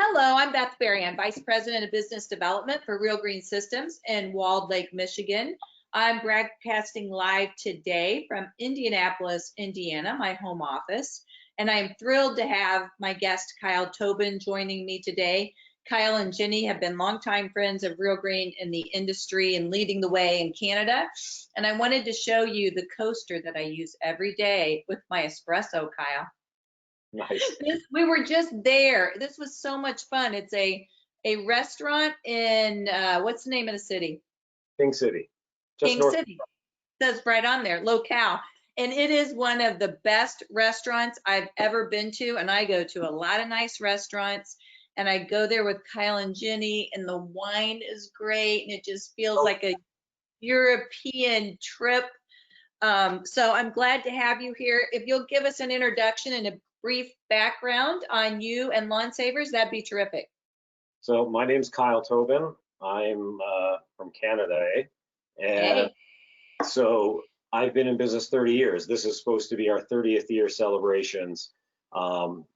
Hello, I'm Beth Berry. I'm Vice President of Business Development for Real Green Systems in Walled Lake, Michigan. I'm broadcasting live today from Indianapolis, Indiana, my home office, and I'm thrilled to have my guest Kyle Tobin joining me today. Kyle and Jenny have been longtime friends of Real Green in the industry and leading the way in Canada. And I wanted to show you the coaster that I use every day with my espresso, Kyle. Nice. We were just there. This was so much fun. It's a restaurant in what's the name of the city? King City. King City. It says right on there, locale. And it is one of the best restaurants I've ever been to. And I go to a lot of nice restaurants. And I go there with Kyle and Jenny, and the wine is great. And it just feels like a European trip. So I'm glad to have you here. If you'll give us an introduction and a brief background on you and Lawnsavers, that'd be terrific. So my name's Kyle Tobin. I'm from Canada, And so I've been in business 30 years. This is supposed to be our 30th year celebrations. Go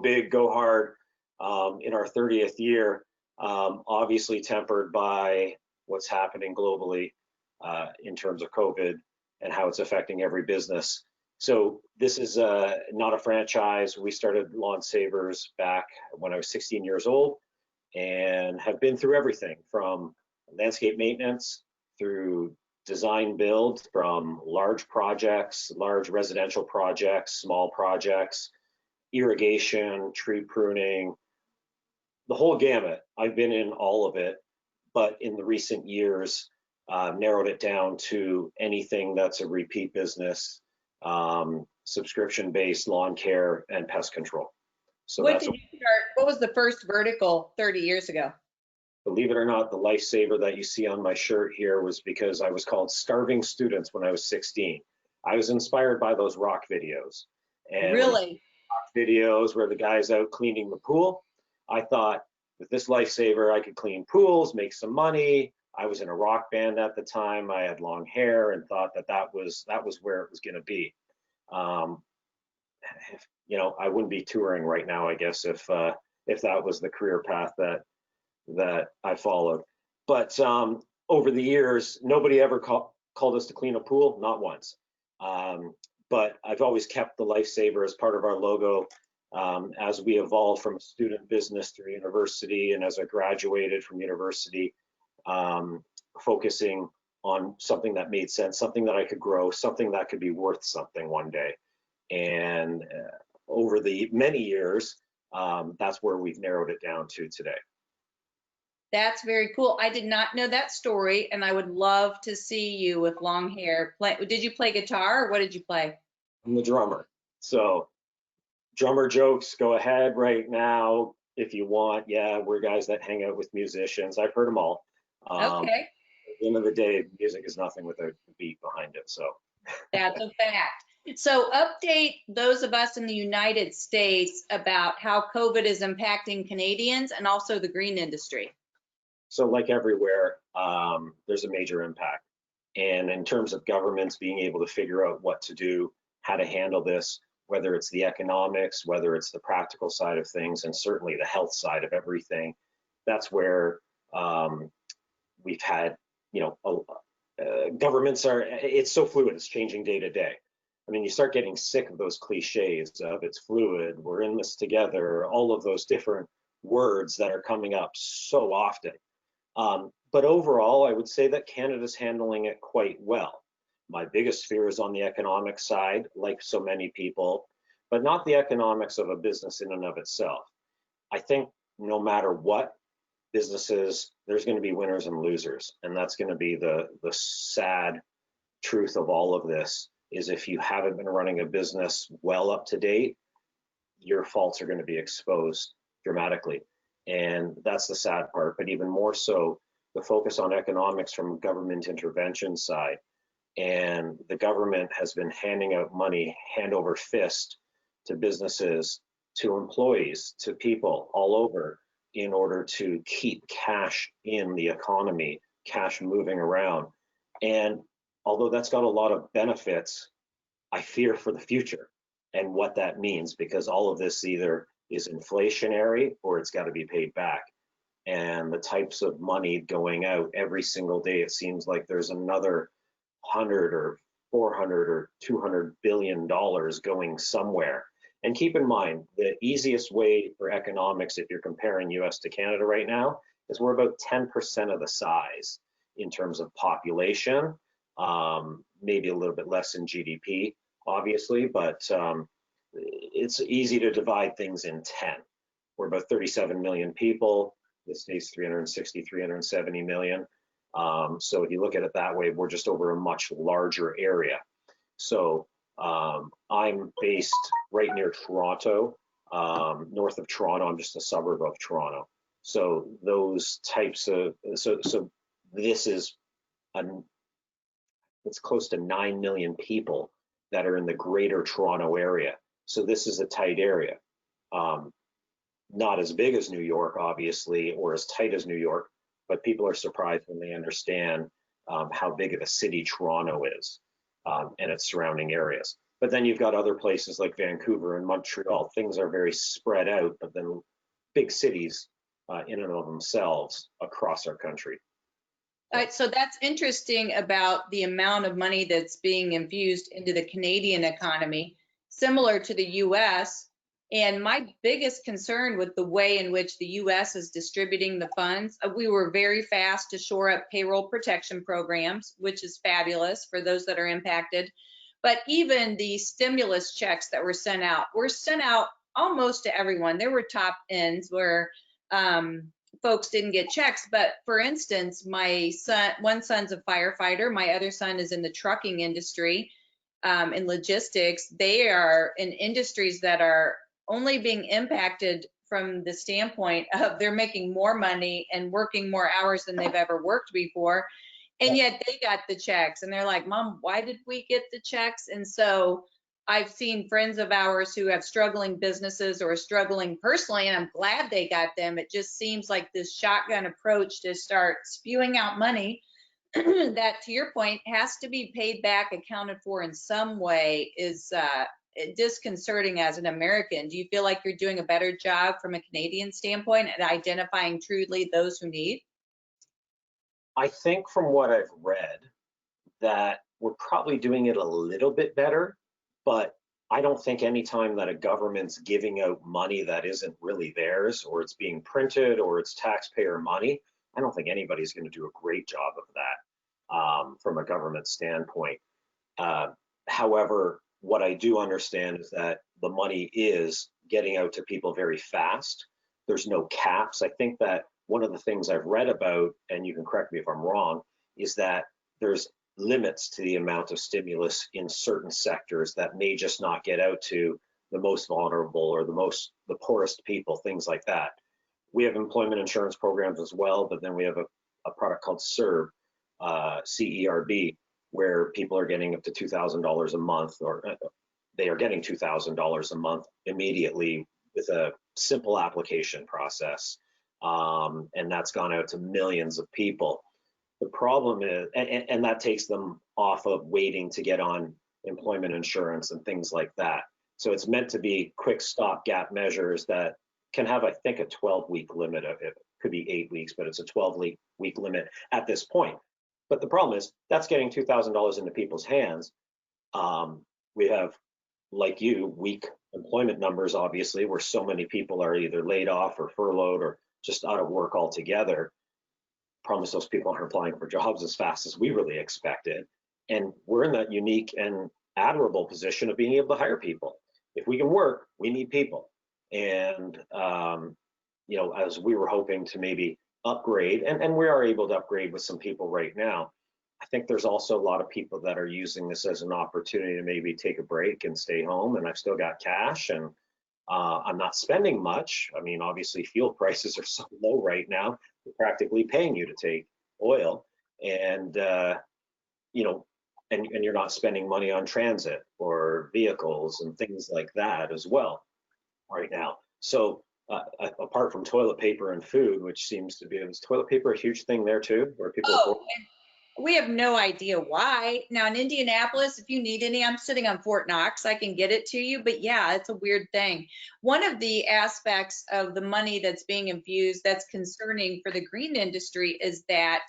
big, go hard in our 30th year, obviously tempered by what's happening globally in terms of COVID and how it's affecting every business. So this is not a franchise. We started Lawnsavers back when I was 16 years old and have been through everything from landscape maintenance through design build, from large projects, large residential projects, small projects, irrigation, tree pruning, the whole gamut. I've been in all of it, but in the recent years, narrowed it down to anything that's a repeat business, subscription-based lawn care and pest control. So what did you start? What was the first vertical 30 years ago? Believe it or not, the lifesaver that you see on my shirt here was because I was called Starving Students when I was 16. I was inspired by those rock videos. And really? Rock videos where the guy's out cleaning the pool. I thought with this lifesaver, I could clean pools, make some money. I was in a rock band at the time. I had long hair and thought that was where it was going to be. You know, I wouldn't be touring right now, I guess, if that was the career path that I followed. But over the years, nobody ever called us to clean a pool, not once. But I've always kept the lifesaver as part of our logo. As we evolved from student business through university, and as I graduated from university, focusing on something that made sense, something that I could grow, something that could be worth something one day. And over the many years, that's where we've narrowed it down to today. That's very cool. I did not know that story, and I would love to see you with long hair. Did you play guitar, or what did you play? I'm the drummer. So drummer jokes, go ahead right now if you want. Yeah, we're guys that hang out with musicians. I've heard them all. Okay. At the end of the day, music is nothing without a beat behind it. So that's a fact. So update those of us in the United States about how COVID is impacting Canadians and also the green industry. So like everywhere, there's a major impact. And in terms of governments being able to figure out what to do, how to handle this, whether it's the economics, whether it's the practical side of things, and certainly the health side of everything, that's where we've had, governments it's so fluid, it's changing day to day. I mean, you start getting sick of those cliches of it's fluid, we're in this together, all of those different words that are coming up so often. But overall, I would say that Canada's handling it quite well. My biggest fear is on the economic side, like so many people, but not the economics of a business in and of itself. I think no matter what businesses, there's going to be winners and losers. And that's going to be the sad truth of all of this, is if you haven't been running a business well up to date, your faults are going to be exposed dramatically. And that's the sad part. But even more so, the focus on economics from government intervention side. And the government has been handing out money hand over fist to businesses, to employees, to people all over in order to keep cash in the economy, cash moving around. And although that's got a lot of benefits, I fear for the future and what that means, because all of this either is inflationary or it's got to be paid back. And the types of money going out every single day, it seems like there's another 100 or 400 or 200 billion dollars going somewhere. And keep in mind, the easiest way for economics, if you're comparing US to Canada right now, is we're about 10% of the size in terms of population, maybe a little bit less in GDP, obviously, but it's easy to divide things in 10. We're about 37 million people. The state's 360, 370 million. So if you look at it that way, we're just over a much larger area. So I'm based right near Toronto, north of Toronto. I'm just a suburb of Toronto. So those types of, so this is, it's close to 9 million people that are in the greater Toronto area. So this is a tight area. Not as big as New York, obviously, or as tight as New York, but people are surprised when they understand how big of a city Toronto is and its surrounding areas. But then you've got other places like Vancouver and Montreal. Things are very spread out, but then big cities in and of themselves across our country. So that's interesting about the amount of money that's being infused into the Canadian economy, similar to the US. And my biggest concern with the way in which the US is distributing the funds, we were very fast to shore up payroll protection programs, which is fabulous for those that are impacted. But even the stimulus checks that were sent out almost to everyone. There were top ends where folks didn't get checks. But for instance, my son, one son's a firefighter, my other son is in the trucking industry, in logistics. They are in industries that are only being impacted from the standpoint of they're making more money and working more hours than they've ever worked before. And yet they got the checks and they're like, Mom, why did we get the checks? And so I've seen friends of ours who have struggling businesses or struggling personally, and I'm glad they got them. It just seems like this shotgun approach to start spewing out money that, to your point, has to be paid back, accounted for in some way is disconcerting as an American. Do you feel like you're doing a better job from a Canadian standpoint at identifying truly those who need? I think from what I've read that we're probably doing it a little bit better, but I don't think anytime that a government's giving out money that isn't really theirs, or it's being printed, or it's taxpayer money, I don't think anybody's going to do a great job of that from a government standpoint. However, what I do understand is that the money is getting out to people very fast. There's no caps. I think that one of the things I've read about, and you can correct me if I'm wrong, is that there's limits to the amount of stimulus in certain sectors that may just not get out to the most vulnerable or the poorest people, things like that. We have employment insurance programs as well, but then we have a product called CERB, CERB, where people are getting up to $2,000 a month, or they are getting $2,000 a month immediately with a simple application process. And that's gone out to millions of people. The problem is, and that takes them off of waiting to get on employment insurance and things like that. So it's meant to be quick stopgap measures that can have, I think, a 12-week limit of it. Could be 8 weeks, but it's a 12-week limit at this point. But the problem is that's getting $2,000 into people's hands. We have, like you, weak employment numbers, obviously, where so many people are either laid off or furloughed or just out of work altogether. Promise those people aren't applying for jobs as fast as we really expected. And we're in that unique and admirable position of being able to hire people. If we can work, we need people. And, as we were hoping to maybe upgrade, and we are able to upgrade with some people right now, I think there's also a lot of people that are using this as an opportunity to maybe take a break and stay home. And I've still got cash and I'm not spending much. I mean, obviously fuel prices are so low right now, they're practically paying you to take oil, and and you're not spending money on transit or vehicles and things like that as well right now. So apart from toilet paper and food, which seems to be, is toilet paper a huge thing there too, where people We have no idea why. Now in Indianapolis, if you need any, I'm sitting on Fort Knox, I can get it to you. But yeah, it's a weird thing. One of the aspects of the money that's being infused that's concerning for the green industry is that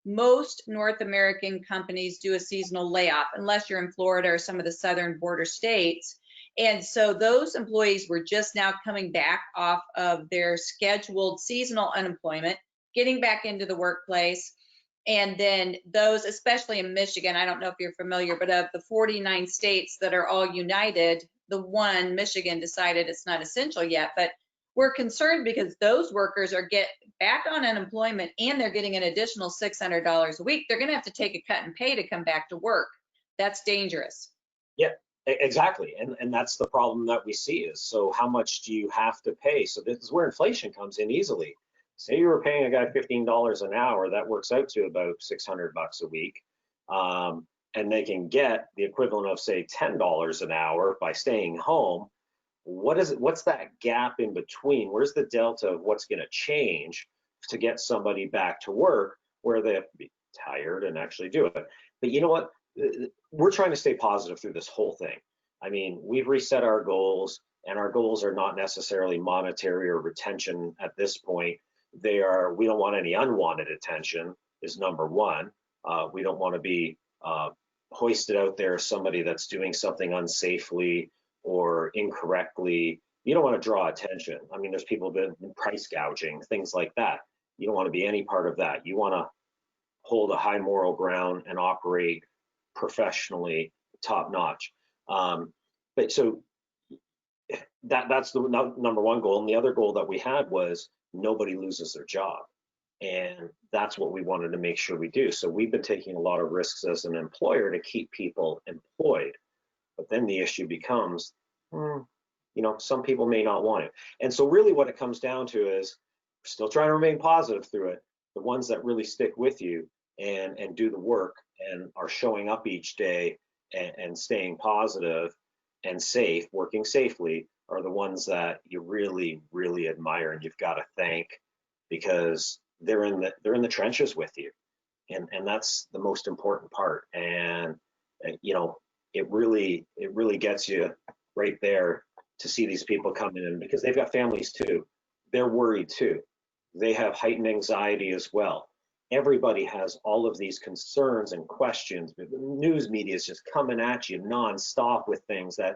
most North American companies do a seasonal layoff, unless you're in Florida or some of the southern border states. And so those employees were just now coming back off of their scheduled seasonal unemployment, getting back into the workplace. And then those, especially in Michigan, I don't know if you're familiar, but of the 49 states that are all united, the one, Michigan, decided it's not essential yet. But we're concerned because those workers are get back on unemployment and they're getting an additional $600 a week. They're going to have to take a cut in pay to come back to work. That's dangerous. Yeah, exactly. And that's the problem that we see is, so how much do you have to pay? So this is where inflation comes in easily. Say you were paying a guy $15 an hour, that works out to about $600 a week. And they can get the equivalent of, say, $10 an hour by staying home. What is it? What's that gap in between? Where's the delta of what's going to change to get somebody back to work where they have to be tired and actually do it? But you know what? We're trying to stay positive through this whole thing. I mean, we've reset our goals, and our goals are not necessarily monetary or retention at this point. They are, we don't want any unwanted attention is number one. We don't want to be hoisted out there as somebody that's doing something unsafely or incorrectly. You don't want to draw attention. I mean, there's people that have been price gouging, things like that. You don't want to be any part of that. You want to hold a high moral ground and operate professionally, top notch. But so that's the number one goal. And the other goal that we had was nobody loses their job. And that's what we wanted to make sure we do. So we've been taking a lot of risks as an employer to keep people employed. But then the issue becomes, some people may not want it. And so really what it comes down to is still trying to remain positive through it. The ones that really stick with you and do the work and are showing up each day and staying positive and safe, working safely, are the ones that you really, really admire and you've got to thank, because they're in the trenches with you, and that's the most important part. And it really gets you right there to see these people coming in, because they've got families too. They're worried too. They have heightened anxiety as well. Everybody has all of these concerns and questions. The news media is just coming at you nonstop with things that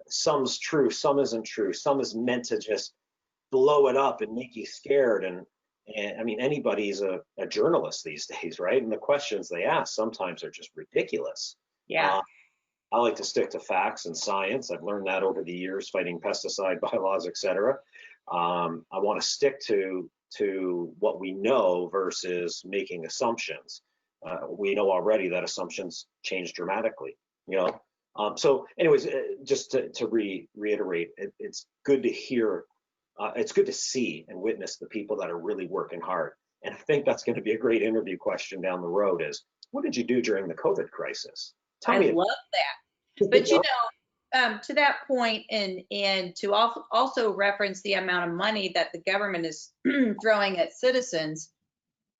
some's true, some isn't true, some is meant to just blow it up and make you scared. And I mean, anybody's a journalist these days, right? And the questions they ask sometimes are just ridiculous. Yeah. I like to stick to facts and science. I've learned that over the years, fighting pesticide bylaws, et cetera. I want to stick to what we know versus making assumptions. We know already that assumptions change dramatically, so anyways, just to reiterate, it's good to hear, it's good to see and witness the people that are really working hard. And I think that's going to be a great interview question down the road is, what did you do during the COVID crisis? I love that. But to that point, and to also reference the amount of money that the government is throwing at citizens,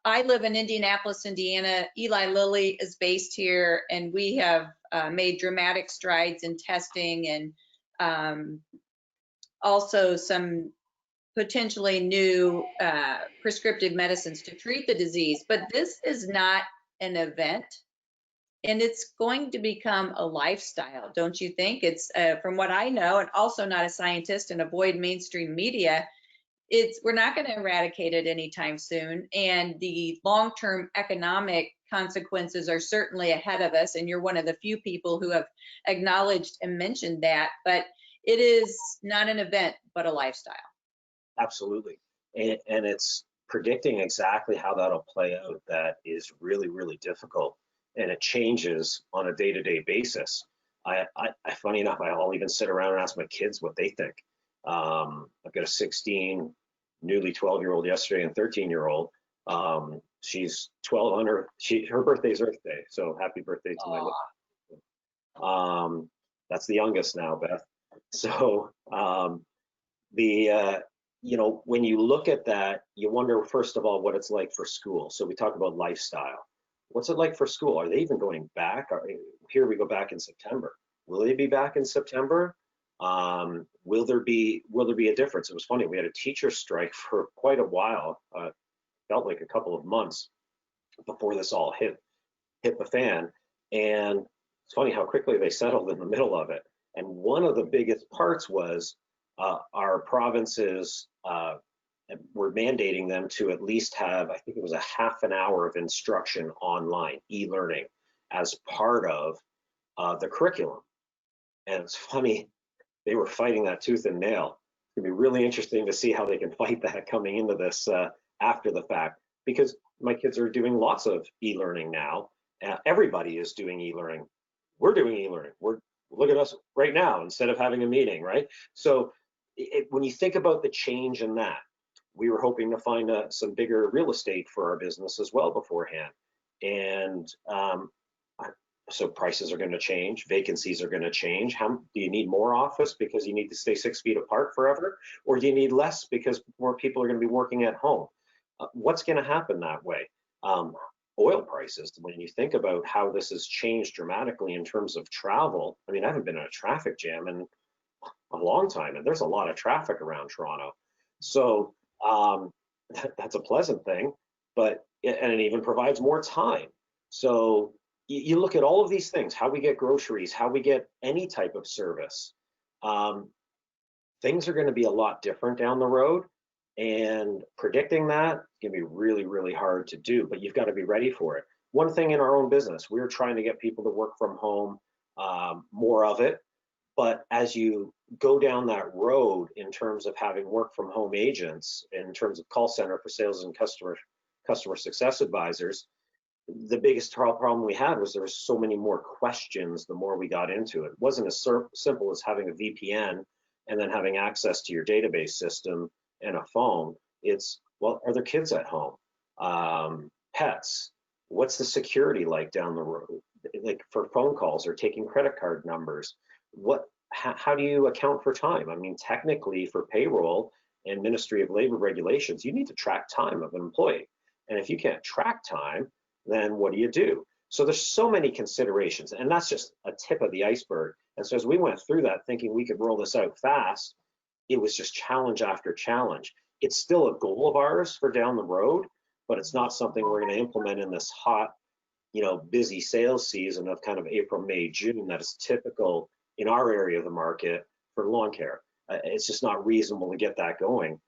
I live in Indianapolis, Indiana. Eli Lilly is based here, and we have made dramatic strides in testing and also some potentially new prescriptive medicines to treat the disease. But this is not an event, and it's going to become a lifestyle, don't you think? It's from what I know, and also not a scientist and avoid mainstream media, we're not going to eradicate it anytime soon. And the long-term economic consequences are certainly ahead of us. And you're one of the few people who have acknowledged and mentioned that, but it is not an event, but a lifestyle. Absolutely. And it's predicting exactly how that'll play out that is really, really difficult. And it changes on a day-to-day basis. I funny enough, I'll even sit around and ask my kids what they think. I've got a 16, newly 12-year-old yesterday and 13-year-old. She's 12 under, her birthday's Earth Day, so happy birthday to my little. That's the youngest now, Beth. So when you look at that, you wonder, first of all, what it's like for school. So we talk about lifestyle. What's it like for school? Are they even going back? Here we go back in September. Will they be back in September? Will there be a difference? It was funny. We had a teacher strike for quite a while. Felt like a couple of months before this all hit the fan. And it's funny how quickly they settled in the middle of it. And one of the biggest parts was our provinces were mandating them to at least have, I think it was a half an hour of instruction online, e-learning, as part of the curriculum. And it's funny, they were fighting that tooth and nail. It's gonna be really interesting to see how they can fight that coming into this after the fact, because my kids are doing lots of e-learning now. Everybody is doing e-learning. We're doing e-learning. Look at us right now instead of having a meeting, right? So when you think about the change in that, we were hoping to find some bigger real estate for our business as well beforehand. And so prices are going to change, vacancies are going to change. Do you need more office because you need to stay 6 feet apart forever? Or do you need less because more people are going to be working at home? What's going to happen that way? Oil prices, when you think about how this has changed dramatically in terms of travel. I mean, I haven't been in a traffic jam in a long time, and there's a lot of traffic around Toronto. So that's a pleasant thing, and it even provides more time. So you look at all of these things, how we get groceries, how we get any type of service. Things are going to be a lot different down the road, and predicting that can be really, really hard to do, but you've got to be ready for it. One thing in our own business, we're trying to get people to work from home, more of it. But as you go down that road in terms of having work from home agents, in terms of call center for sales and customer success advisors, the biggest problem we had was there were so many more questions the more we got into it. It wasn't as simple as having a VPN and then having access to your database system and a phone. It's, well, are there kids at home? Pets? What's the security like down the road? Like for phone calls or taking credit card numbers? How do you account for time? I mean, technically for payroll and Ministry of Labor regulations, you need to track time of an employee. And if you can't track time, then what do you do? So there's so many considerations, and that's just a tip of the iceberg. And so as we went through that thinking we could roll this out fast, it was just challenge after challenge. It's still a goal of ours for down the road, but it's not something we're going to implement in this hot, busy sales season of kind of April, May, June that is typical in our area of the market for lawn care. It's just not reasonable to get that going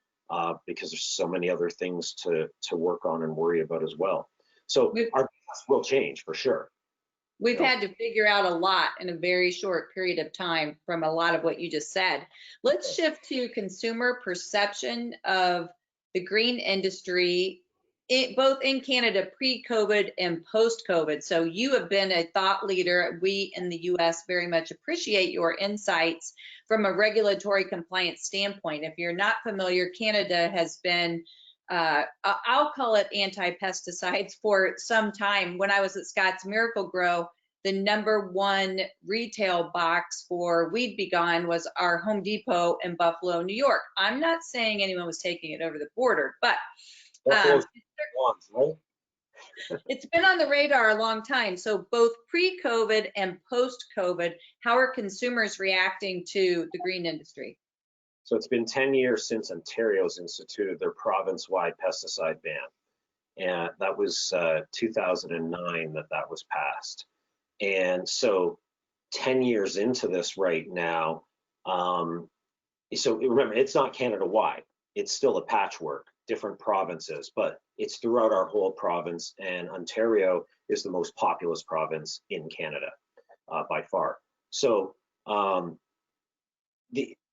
because there's so many other things to work on and worry about as well. So our business will change for sure. We've had to figure out a lot in a very short period of time from a lot of what you just said. Let's shift to consumer perception of the green industry, both in Canada pre-COVID and post-COVID. So you have been a thought leader. We in the US very much appreciate your insights from a regulatory compliance standpoint. If you're not familiar, Canada has been I'll call it anti-pesticides for some time. When I was at Scott's Miracle-Gro, the #1 retail box for Weed Be Gone was our Home Depot in Buffalo, New York. I'm not saying anyone was taking it over the border, but it's been on the radar a long time. So both pre-COVID and post-COVID, how are consumers reacting to the green industry? So it's been 10 years since Ontario's instituted their province-wide pesticide ban. And that was 2009 that was passed. And so 10 years into this right now, so remember, it's not Canada-wide. It's still a patchwork, different provinces, but it's throughout our whole province. And Ontario is the most populous province in Canada by far. So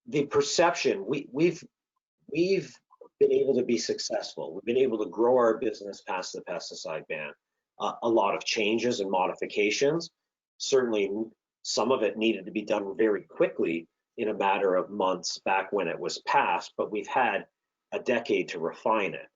the perception, we've been able to be successful. We've been able to grow our business past the pesticide ban. A lot of changes and modifications. Certainly, some of it needed to be done very quickly in a matter of months back when it was passed, but we've had a decade to refine it.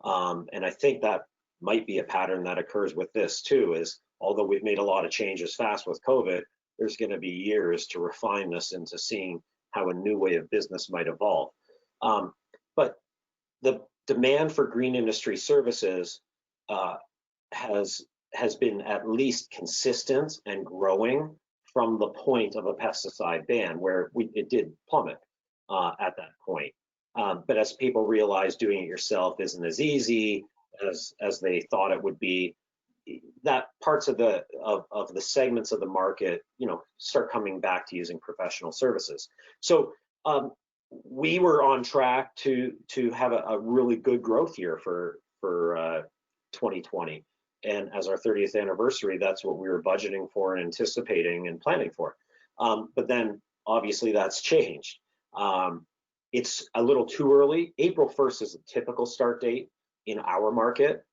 And I think that might be a pattern that occurs with this too, is although we've made a lot of changes fast with COVID, there's going to be years to refine this into seeing how a new way of business might evolve. But the demand for green industry services has has been at least consistent and growing from the point of a pesticide ban, where it did plummet at that point. But as people realize doing it yourself isn't as easy as they thought it would be, that parts of the segments of the market, start coming back to using professional services. So we were on track to have a really good growth year for 2020. And as our 30th anniversary, that's what we were budgeting for and anticipating and planning for. But then obviously that's changed. It's a little too early. April 1st is a typical start date in our market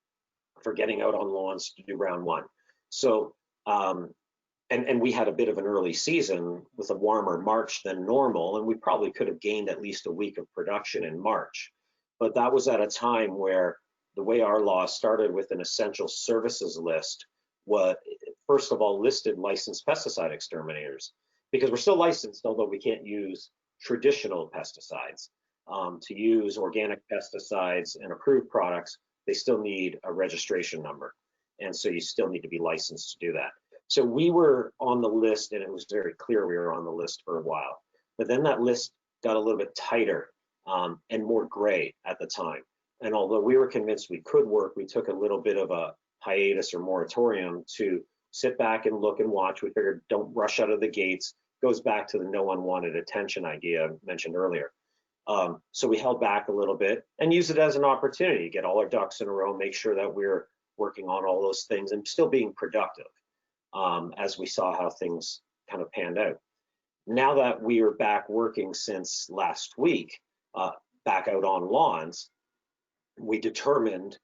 for getting out on lawns to do round one. So, and we had a bit of an early season with a warmer March than normal, and we probably could have gained at least a week of production in March. But that was at a time where the way our law started with an essential services list was, first of all, listed licensed pesticide exterminators, because we're still licensed, although we can't use traditional pesticides. To use organic pesticides and approved products, they still need a registration number. And so you still need to be licensed to do that. So we were on the list, and it was very clear we were on the list for a while. But then that list got a little bit tighter and more gray at the time. And although we were convinced we could work, we took a little bit of a hiatus or moratorium to sit back and look and watch. We figured, don't rush out of the gates. Goes back to the no unwanted attention idea I mentioned earlier. So we held back a little bit and used it as an opportunity to get all our ducks in a row, make sure that we're working on all those things and still being productive as we saw how things kind of panned out. Now that we are back working since last week, back out on lawns, we determined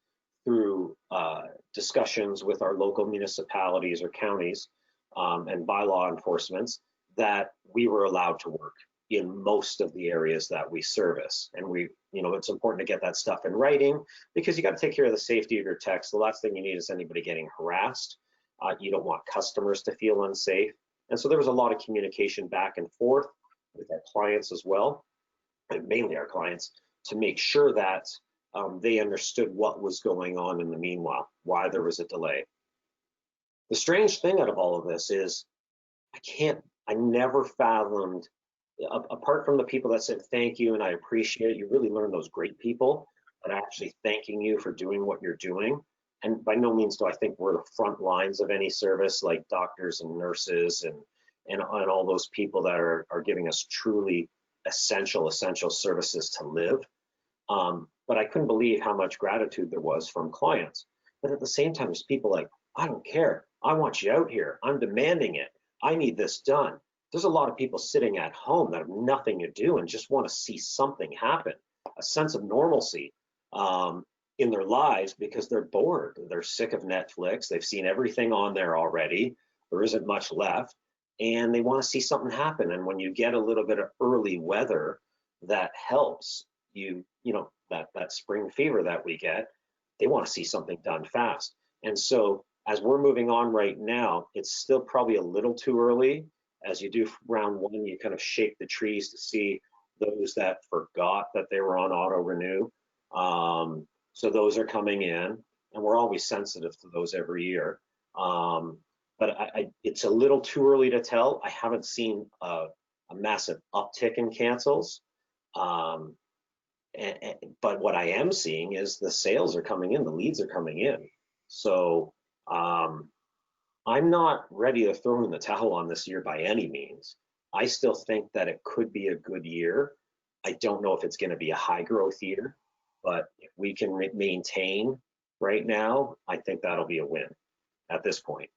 through discussions with our local municipalities or counties and bylaw enforcements that we were allowed to work in most of the areas that we service. And it's important to get that stuff in writing, because you got to take care of the safety of your techs. The last thing you need is anybody getting harassed. You don't want customers to feel unsafe. And so there was a lot of communication back and forth with our clients as well, and mainly our clients, to make sure that they understood what was going on in the meanwhile, why there was a delay. The strange thing out of all of this is I never fathomed, apart from the people that said thank you and I appreciate it, you really learn those great people that are actually thanking you for doing what you're doing. And by no means do I think we're the front lines of any service, like doctors and nurses and all those people that are giving us truly essential services to live. But I couldn't believe how much gratitude there was from clients. But at the same time, there's people like, I don't care. I want you out here. I'm demanding it. I need this done. There's a lot of people sitting at home that have nothing to do and just want to see something happen, a sense of normalcy in their lives, because they're bored. They're sick of Netflix. They've seen everything on there already. There isn't much left, and they want to see something happen. And when you get a little bit of early weather, that helps you, that spring fever that we get, they want to see something done fast. And so as we're moving on right now, it's still probably a little too early. As you do round one, you kind of shake the trees to see those that forgot that they were on auto renew. So those are coming in, and we're always sensitive to those every year. But it's a little too early to tell. I haven't seen a massive uptick in cancels. But what I am seeing is the sales are coming in, the leads are coming in. So I'm not ready to throw in the towel on this year by any means. I still think that it could be a good year. I don't know if it's going to be a high growth year, but if we can maintain right now, I think that'll be a win at this point.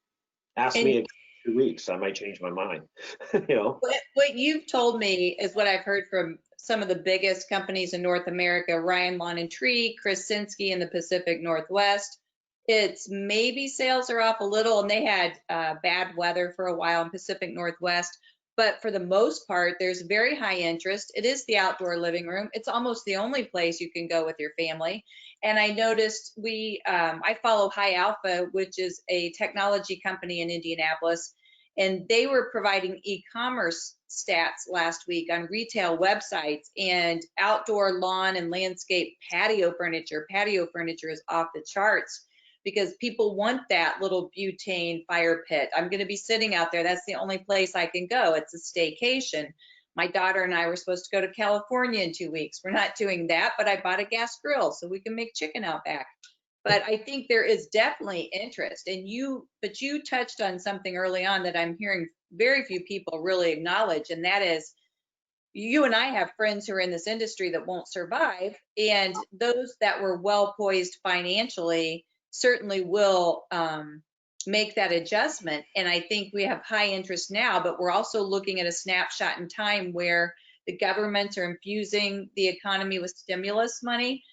Ask me in 2 weeks, I might change my mind. What you've told me is what I've heard from some of the biggest companies in North America, Ryan Lawn and Tree, Krasinski in the Pacific Northwest. It's maybe sales are off a little, and they had bad weather for a while in Pacific Northwest. But for the most part, there's very high interest. It is the outdoor living room. It's almost the only place you can go with your family. And I noticed I follow High Alpha, which is a technology company in Indianapolis, and they were providing e-commerce stats last week on retail websites, and outdoor lawn and landscape patio furniture. Patio furniture is off the charts. because people want that little butane fire pit. I'm going to be sitting out there. That's the only place I can go. It's a staycation. My daughter and I were supposed to go to California in 2 weeks. We're not doing that, but I bought a gas grill so we can make chicken out back. But I think there is definitely interest. And you touched on something early on that I'm hearing very few people really acknowledge, and that is, you and I have friends who are in this industry that won't survive, and those that were well poised financially certainly will make that adjustment. And I think we have high interest now, but we're also looking at a snapshot in time where the governments are infusing the economy with stimulus money.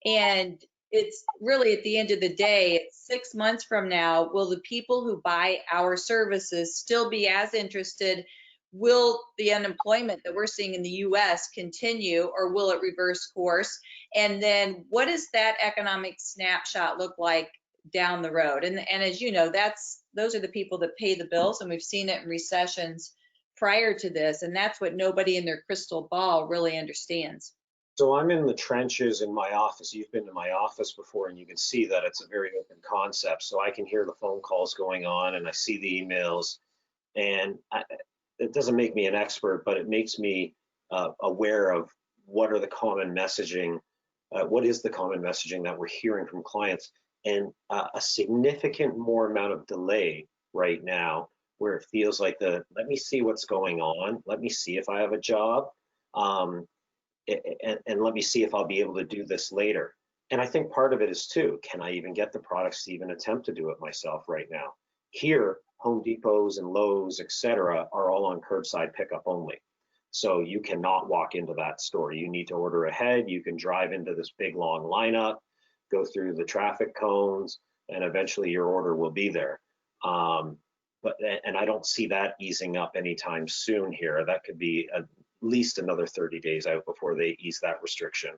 And it's really, at the end of the day, it's 6 months from now, will the people who buy our services still be as interested? Will the unemployment that we're seeing in the US continue, or will it reverse course? And then what does that economic snapshot look like down the road? And as you know, those are the people that pay the bills, and we've seen it in recessions prior to this, and that's what nobody in their crystal ball really understands. So I'm in the trenches in my office. You've been to my office before, and you can see that it's a very open concept. So I can hear the phone calls going on, and I see the emails, and it doesn't make me an expert, but it makes me aware of what are the common messaging, what is the common messaging that we're hearing from clients, and a significant more amount of delay right now, where it feels like let me see what's going on, let me see if I have a job, and let me see if I'll be able to do this later. And I think part of it is too, can I even get the products to even attempt to do it myself right now? Here, Home Depots and Lowe's, et cetera, are all on curbside pickup only. So you cannot walk into that store. You need to order ahead. You can drive into this big long lineup, go through the traffic cones, and eventually your order will be there. And I don't see that easing up anytime soon here. That could be at least another 30 days out before they ease that restriction.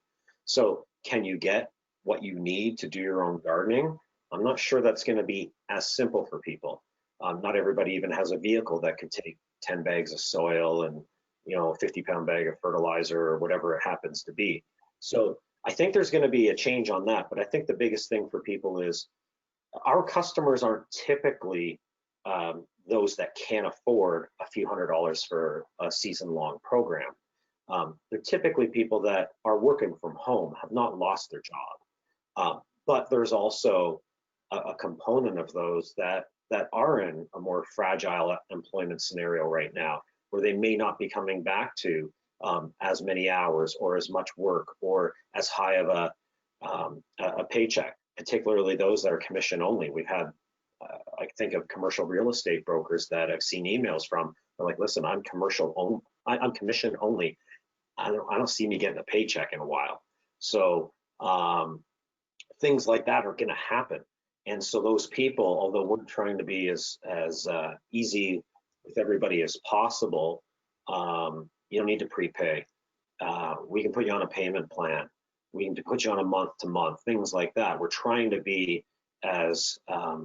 So can you get what you need to do your own gardening? I'm not sure that's going to be as simple for people. Not everybody even has a vehicle that could take 10 bags of soil and a 50-pound bag of fertilizer or whatever it happens to be. So I think there's going to be a change on that. But I think the biggest thing for people is our customers aren't typically those that can't afford a few $100s for a season-long program. They're typically people that are working from home, have not lost their job. But there's also a component of those that are in a more fragile employment scenario right now, where they may not be coming back to as many hours or as much work or as high of a paycheck, particularly those that are commission only. We've had, I think of commercial real estate brokers that I've seen emails from. They're like, listen, I'm commercial only, I'm commission only. I don't see me getting a paycheck in a while. So things like that are going to happen. And so those people, although we're trying to be as easy with everybody as possible, you don't need to prepay. We can put you on a payment plan. We can put you on a month-to-month, things like that. We're trying to be as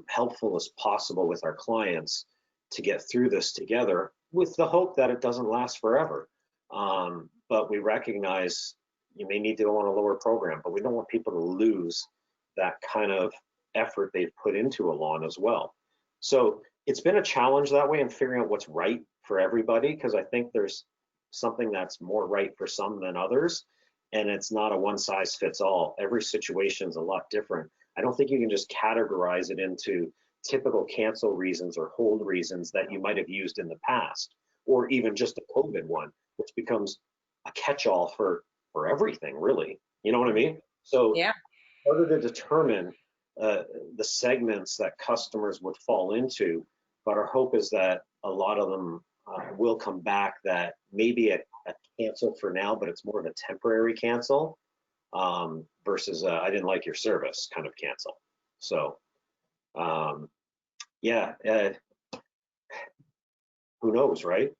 helpful as possible with our clients to get through this together, with the hope that it doesn't last forever. But we recognize you may need to go on a lower program, but we don't want people to lose that kind of effort they've put into a lawn as well. So it's been a challenge that way, and figuring out what's right for everybody, because I think there's something that's more right for some than others, and it's not a one size fits all. Every situation is a lot different. I don't think you can just categorize it into typical cancel reasons or hold reasons that you might have used in the past, or even just a COVID one, which becomes a catch-all for everything, really. You know what I mean? So Yeah. Harder to determine the segments that customers would fall into, but our hope is that a lot of them will come back, that maybe a cancel for now, but it's more of a temporary cancel versus I didn't like your service kind of cancel. So yeah, who knows, right?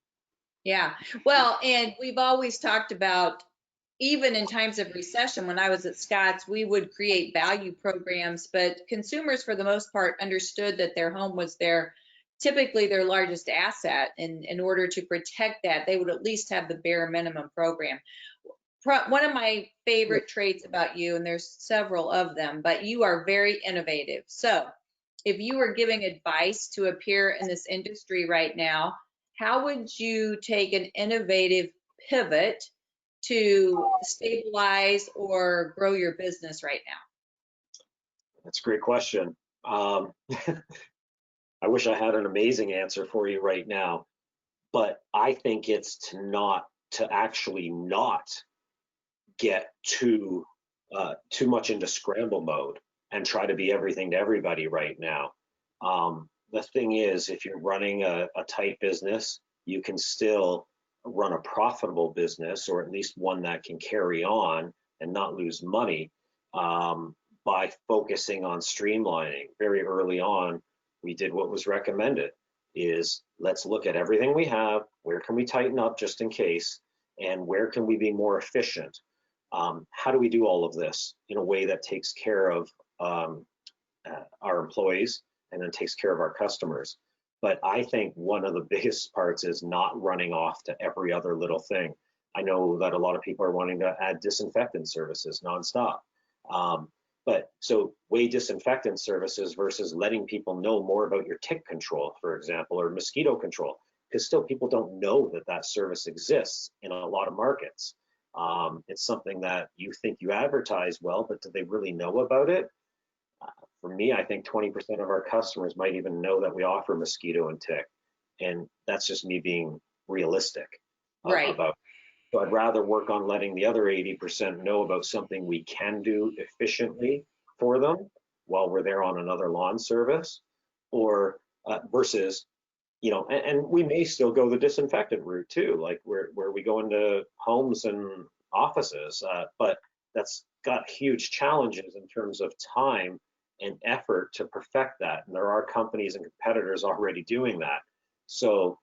Yeah. Well, and we've always talked about, even in times of recession, when I was at Scott's, we would create value programs, but consumers for the most part understood that their home was typically their largest asset. And in order to protect that, they would at least have the bare minimum program. one of my favorite traits about you, and there's several of them, but you are very innovative. So if you were giving advice to a peer in this industry right now, how would you take an innovative pivot to stabilize or grow your business right now? That's a great question. I wish I had an amazing answer for you right now, but I think it's to actually not get too much into scramble mode and try to be everything to everybody right now. The thing is, if you're running a tight business, you can still run a profitable business, or at least one that can carry on and not lose money, by focusing on streamlining. Very early on, we did what was recommended, is let's look at everything we have, where can we tighten up just in case, and where can we be more efficient? How do we do all of this in a way that takes care of our employees and then takes care of our customers? But I think one of the biggest parts is not running off to every other little thing. I know that a lot of people are wanting to add disinfectant services nonstop. But so weigh disinfectant services versus letting people know more about your tick control, for example, or mosquito control, because still people don't know that that service exists in a lot of markets. It's something that you think you advertise well, but do they really know about it? For me, I think 20% of our customers might even know that we offer mosquito and tick. And that's just me being realistic Right. about. So I'd rather work on letting the other 80% know about something we can do efficiently for them while we're there on another lawn service, or versus, and we may still go the disinfectant route too, like where we go into homes and offices, but that's got huge challenges in terms of time and effort to perfect that. And there are companies and competitors already doing that. So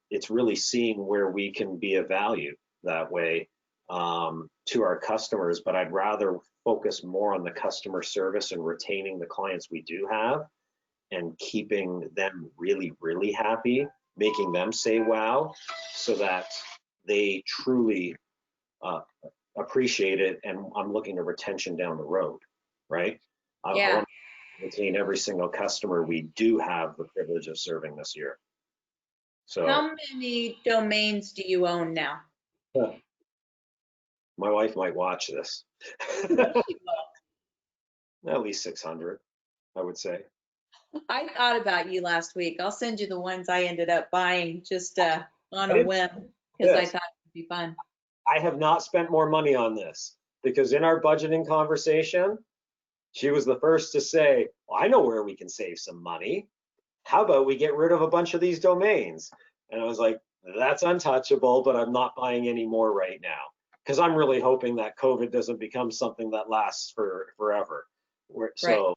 it's really seeing where we can be of value that way to our customers. But I'd rather focus more on the customer service and retaining the clients we do have and keeping them really, really happy, making them say wow, so that they truly appreciate it. And I'm looking at retention down the road, right? I Yeah. want to retain every single customer we do have the privilege of serving this year. So How many domains do you own now? my wife might watch this. I At least 600, I would say. thought about you last week. I'll send you the ones I ended up buying just on I a didn't whim because I this. thought it would be fun. I have not spent more money on this because in our budgeting conversation, she was the first to say, well, I know where we can save some money. How about we get rid of a bunch of these domains? And I was like, that's untouchable, but I'm not buying any more right now because I'm really hoping that COVID doesn't become something that lasts forever. Right. So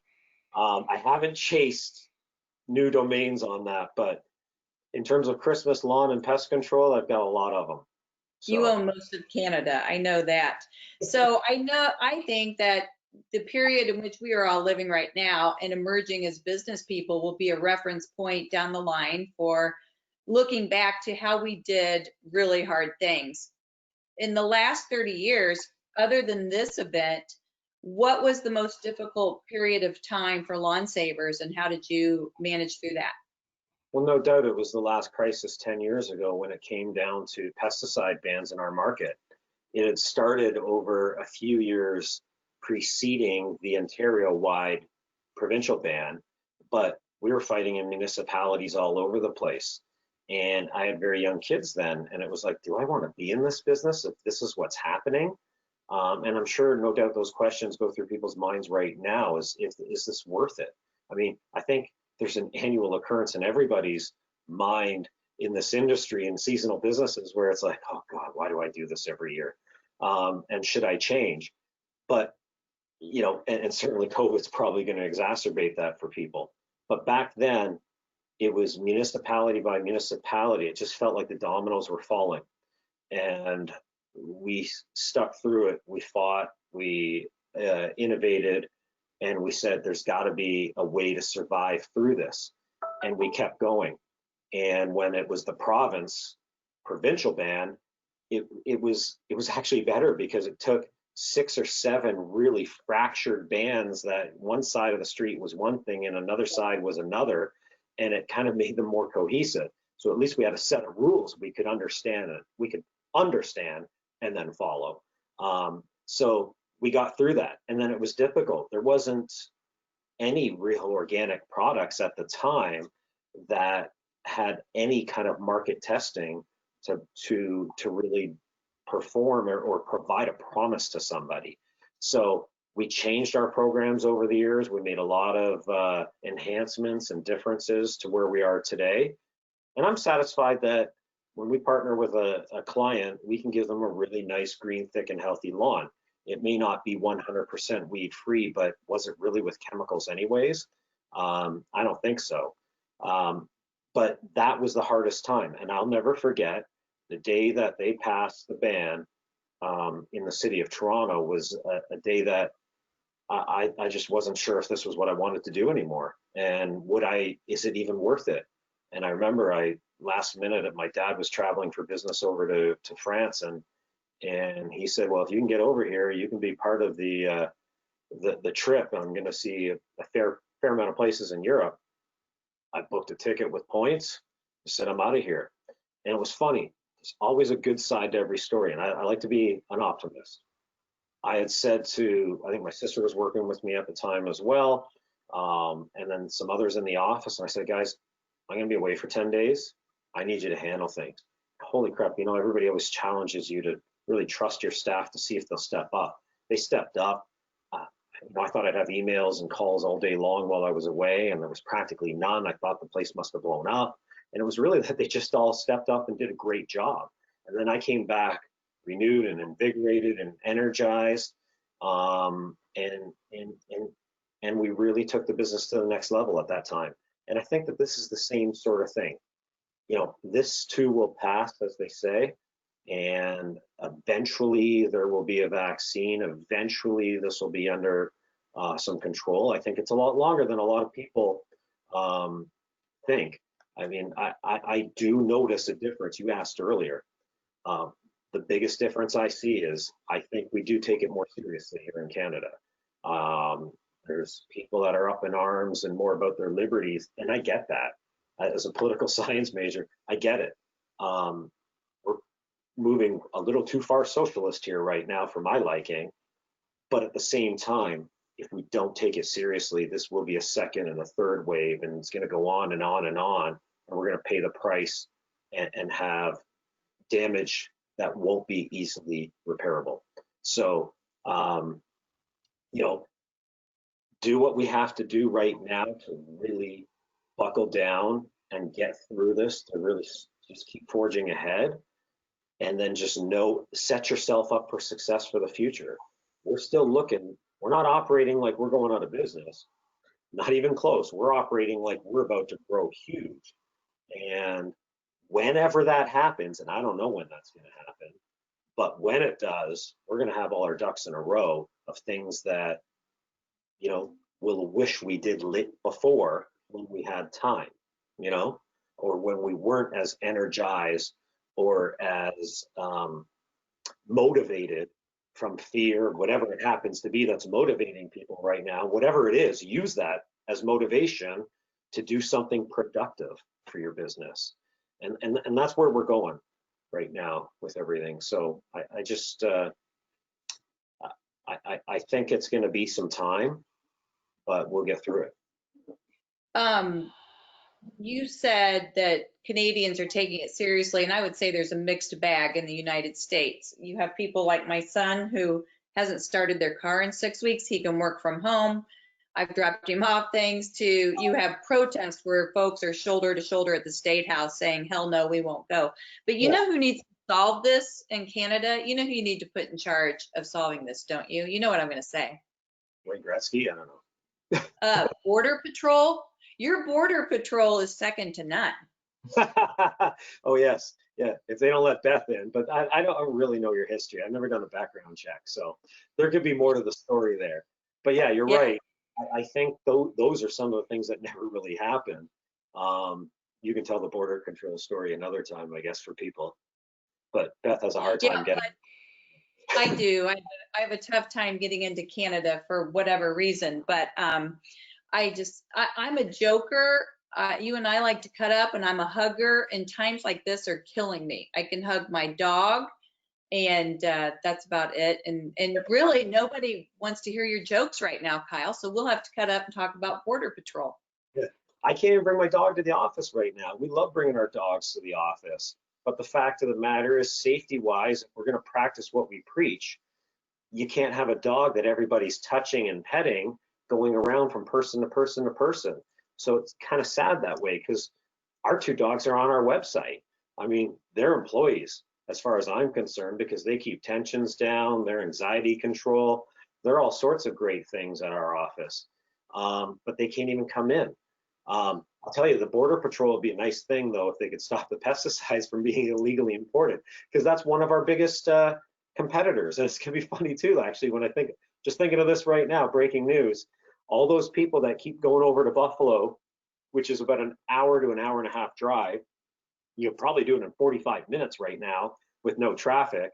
I haven't chased new domains on that, but in terms of Christmas lawn and pest control, I've got a lot of them. You So own most of Canada. I know that. So I think that the period in which we are all living right now and emerging as business people will be a reference point down the line for looking back to how we did really hard things. In the last 30 years, other than this event, what was the most difficult period of time for Lawnsavers and how did you manage through that? well, no doubt it was the last crisis 10 years ago when it came down to pesticide bans in our market. It had started over a few years preceding the Ontario-wide provincial ban, but we were fighting in municipalities all over the place. And I had very young kids then, and it was like, do I want to be in this business if this is what's happening? And I'm sure, no doubt, those questions go through people's minds right now: is this worth it? I mean, I think there's an annual occurrence in everybody's mind in this industry and seasonal businesses where it's like, oh God, why do I do this every year? And should I change? But, and certainly COVID's probably going to exacerbate that for people. But back then, it was municipality by municipality. It just felt like the dominoes were falling. And we stuck through it. We fought, we innovated, and we said there's got to be a way to survive through this. And we kept going. And when it was the provincial ban, it was actually better because it took 6 or 7 really fractured bands that one side of the street was one thing and another side was another, and it kind of made them more cohesive. So at least we had a set of rules we could understand it. We could understand and then follow. So we got through that, and then it was difficult. There wasn't any real organic products at the time that had any kind of market testing to really perform or provide a promise to somebody. So we changed our programs over the years. We made a lot of enhancements and differences to where we are today. And I'm satisfied that when we partner with a client, we can give them a really nice green, thick, and healthy lawn. It may not be 100% weed free, but was it really with chemicals anyways? I don't think so. But that was the hardest time. And I'll never forget the day that they passed the ban in the city of Toronto was a day that I just wasn't sure if this was what I wanted to do anymore. And is it even worth it? And I remember last minute, my dad was traveling for business over to France, and he said, well, if you can get over here, you can be part of the trip. I'm going to see a fair amount of places in Europe. I booked a ticket with points. I said, I'm out of here. And it was funny. There's always a good side to every story. And I like to be an optimist. I had said I think my sister was working with me at the time as well. And then some others in the office. And I said, guys, I'm going to be away for 10 days. I need you to handle things. Holy crap. Everybody always challenges you to really trust your staff to see if they'll step up. They stepped up. I thought I'd have emails and calls all day long while I was away, and there was practically none. I thought the place must have blown up. And it was really that they just all stepped up and did a great job. And then I came back renewed and invigorated and energized. And we really took the business to the next level at that time. And I think that this is the same sort of thing. This too will pass, as they say. And eventually there will be a vaccine. Eventually this will be under some control. I think it's a lot longer than a lot of people think. I mean, I do notice a difference. You asked earlier. The biggest difference I see is I think we do take it more seriously here in Canada. There's people that are up in arms and more about their liberties, and I get that. As a political science major, I get it. We're moving a little too far socialist here right now for my liking, but at the same time, if we don't take it seriously, this will be a second and a third wave, and it's going to go on and on and on, and we're going to pay the price and have damage that won't be easily repairable. So, do what we have to do right now to really buckle down and get through this, to really just keep forging ahead, and then just set yourself up for success for the future. We're still looking, we're not operating like we're going out of business, not even close. We're operating like we're about to grow huge. And whenever that happens, and I don't know when that's going to happen, but when it does, we're going to have all our ducks in a row of things that, we'll wish we did before when we had time, or when we weren't as energized or as motivated from fear, whatever it happens to be that's motivating people right now. Whatever it is, use that as motivation to do something productive for your business. And that's where we're going right now with everything. So I just I think it's going to be some time, but we'll get through it. You said that Canadians are taking it seriously, and I would say there's a mixed bag in the United States. You have people like my son who hasn't started their car in 6 weeks. He can work from home. I've dropped him off things to, you have protests where folks are shoulder to shoulder at the State House saying, hell no, we won't go. But you know who needs to solve this in Canada? You know who you need to put in charge of solving this, don't you? You know what I'm going to say. Wayne Gretzky? I don't know. Border Patrol. Your Border Patrol is second to none. Oh, yes. Yeah, if they don't let Beth in. But I don't really know your history. I've never done a background check. So there could be more to the story there. But yeah, you're right. I think those are some of the things that never really happen. You can tell the border control story another time, I guess, for people. but Beth has a hard Yeah, time getting. I do. I have a tough time getting into Canada for whatever reason, but I'm a joker. You and I like to cut up, and I'm a hugger, and times like this are killing me. I can hug my dog, and that's about it. And really, nobody wants to hear your jokes right now, Kyle, so we'll have to cut up and talk about Border Patrol. Yeah. I can't even bring my dog to the office right now. We love bringing our dogs to the office, but the fact of the matter is, safety wise, if we're going to practice what we preach, you can't have a dog that everybody's touching and petting going around from person to person to person. So it's kind of sad that way, because our two dogs are on our website. I mean, they're employees as far as I'm concerned, because they keep tensions down, their anxiety control. They're all sorts of great things at our office, but they can't even come in. I'll tell you, the Border Patrol would be a nice thing, though, if they could stop the pesticides from being illegally imported, because that's one of our biggest competitors. And it's gonna be funny too, actually, when I think, just thinking of this right now, breaking news, all those people that keep going over to Buffalo, which is about an hour to an hour and a half drive, you'll probably do it in 45 minutes right now with no traffic,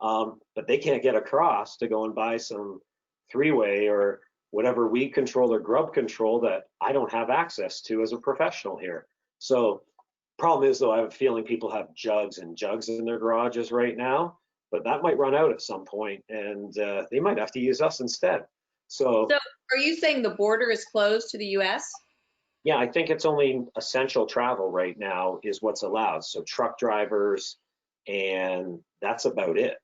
but they can't get across to go and buy some three-way or whatever weed control or grub control that I don't have access to as a professional here. So problem is, though, I have a feeling people have jugs and jugs in their garages right now, but that might run out at some point, and they might have to use us instead. So are you saying the border is closed to the US? yeah, I think it's only essential travel right now is what's allowed. So truck drivers, and that's about it.